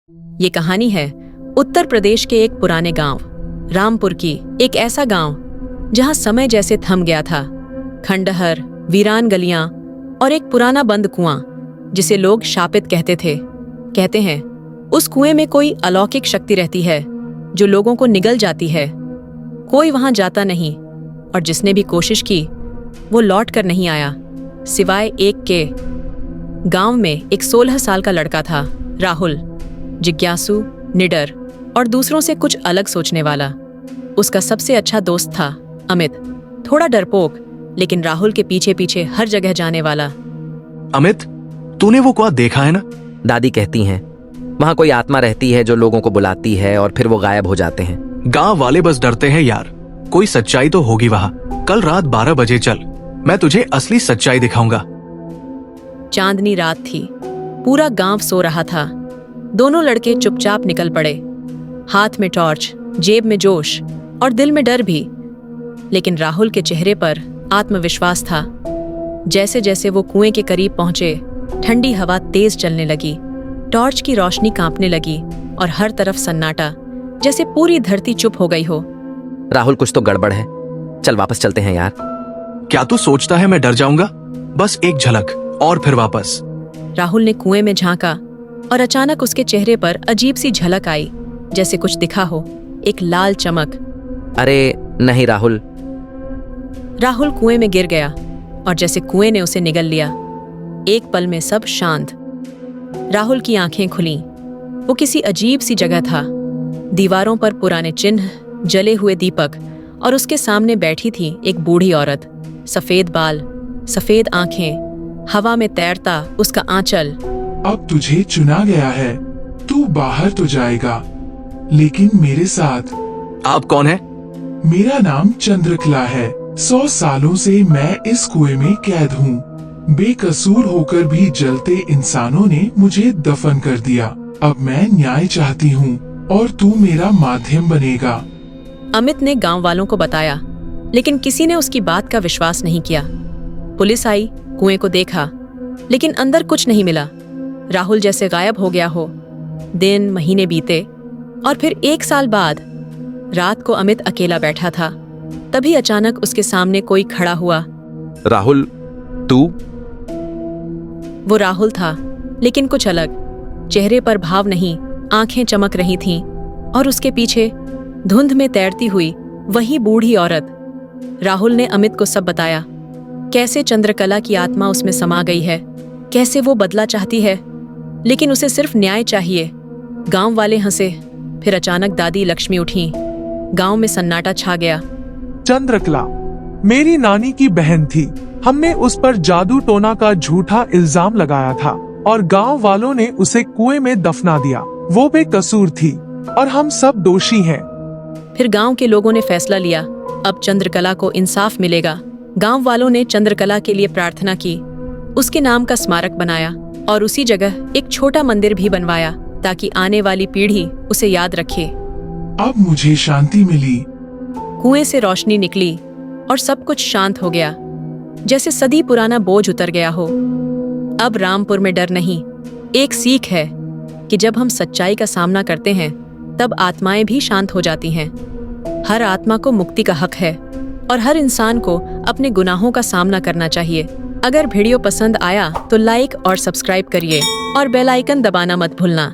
ये कहानी है उत्तर प्रदेश के एक पुराने गांव रामपुर की। एक ऐसा गांव जहां समय जैसे थम गया था। खंडहर, वीरान गलियां और एक पुराना बंद कुआं जिसे लोग शापित कहते थे। कहते हैं उस कुएं में कोई अलौकिक शक्ति रहती है जो लोगों को निगल जाती है। कोई वहां जाता नहीं और जिसने भी कोशिश की वो लौट कर नहीं आया, सिवाय एक के। गांव में एक 16 साल का लड़का था, राहुल। जिज्ञासु, निडर और दूसरों से कुछ अलग सोचने वाला। उसका सबसे अच्छा दोस्त था अमित, थोड़ा डरपोक लेकिन राहुल के पीछे पीछे हर जगह जाने वाला। अमित, तूने वो कुआं देखा है ना? दादी कहती हैं वहां कोई आत्मा रहती है जो लोगों को बुलाती है और फिर वो गायब हो जाते हैं। गांव वाले बस डरते हैं यार। कोई सच्चाई तो होगी वहां। कल रात 12 बजे चल, मैं तुझे असली सच्चाई दिखाऊंगा। चांदनी रात थी, पूरा गांव सो रहा था। दोनों लड़के चुपचाप निकल पड़े, हाथ में टॉर्च, जेब में जोश और दिल में डर भी। लेकिन राहुल के चेहरे पर आत्मविश्वास था। जैसे जैसे वो कुएं के करीब पहुंचे, ठंडी हवा तेज चलने लगी, टॉर्च की रोशनी कांपने लगी और हर तरफ सन्नाटा, जैसे पूरी धरती चुप हो गई हो। राहुल, कुछ तो गड़बड़ है, चल वापस चलते हैं यार। क्या तू सोचता है मैं डर जाऊंगा? बस एक झलक और फिर वापस। राहुल ने कुएं में झांका और अचानक उसके चेहरे पर अजीब सी झलक आई, जैसे कुछ दिखा हो, एक लाल चमक। अरे नहीं राहुल। राहुल कुएं में गिर गया और जैसे कुएं ने उसे निगल लिया। एक पल में सब शांत। राहुल की आंखें खुलीं। वो किसी अजीब सी जगह था। दीवारों पर पुराने चिन्ह, जले हुए दीपक और उसके सामने बैठी थी एक बूढ़ी औरत। सफेद बाल, सफेद आंखें, हवा में तैरता उसका आंचल। अब तुझे चुना गया है, तू बाहर तो जाएगा लेकिन मेरे साथ। आप कौन है? मेरा नाम चंद्रकला है। 100 सालों से मैं इस कुएं में कैद हूँ। बेकसूर होकर भी जलते इंसानों ने मुझे दफन कर दिया। अब मैं न्याय चाहती हूँ और तू मेरा माध्यम बनेगा। अमित ने गांव वालों को बताया, लेकिन किसी ने उसकी बात का विश्वास नहीं किया। पुलिस आई, कुएं को देखा, लेकिन अंदर कुछ नहीं मिला। राहुल जैसे गायब हो गया हो। दिन महीने बीते और फिर 1 साल बाद रात को अमित अकेला बैठा था। तभी अचानक उसके सामने कोई खड़ा हुआ। राहुल, तू? वो राहुल था, लेकिन कुछ अलग। चेहरे पर भाव नहीं, आंखें चमक रही थीं और उसके पीछे धुंध में तैरती हुई वही बूढ़ी औरत। राहुल ने अमित को सब बताया, कैसे चंद्रकला की आत्मा उसमें समा गई है, कैसे वो बदला चाहती है, लेकिन उसे सिर्फ न्याय चाहिए। गांव वाले हंसे। फिर अचानक दादी लक्ष्मी उठी। गांव में सन्नाटा छा गया। चंद्रकला मेरी नानी की बहन थी। हमने उस पर जादू टोना का झूठा इल्जाम लगाया था और गांव वालों ने उसे कुएं में दफना दिया। वो बेकसूर थी और हम सब दोषी हैं। फिर गांव के लोगों ने फैसला लिया, अब चंद्रकला को इंसाफ मिलेगा। गांव वालों ने चंद्रकला के लिए प्रार्थना की, उसके नाम का स्मारक बनाया और उसी जगह एक छोटा मंदिर भी बनवाया ताकि आने वाली पीढ़ी उसे याद रखे। अब मुझे शांति मिली। कुएं से रोशनी निकली और सब कुछ शांत हो गया, जैसे सदी पुराना बोझ उतर गया हो। अब रामपुर में डर नहीं, एक सीख है कि जब हम सच्चाई का सामना करते हैं तब आत्माएं भी शांत हो जाती हैं। हर आत्मा को मुक्ति का हक है और हर इंसान को अपने गुनाहों का सामना करना चाहिए। अगर वीडियो पसंद आया तो लाइक और सब्सक्राइब करिए और बेल आइकन दबाना मत भूलना।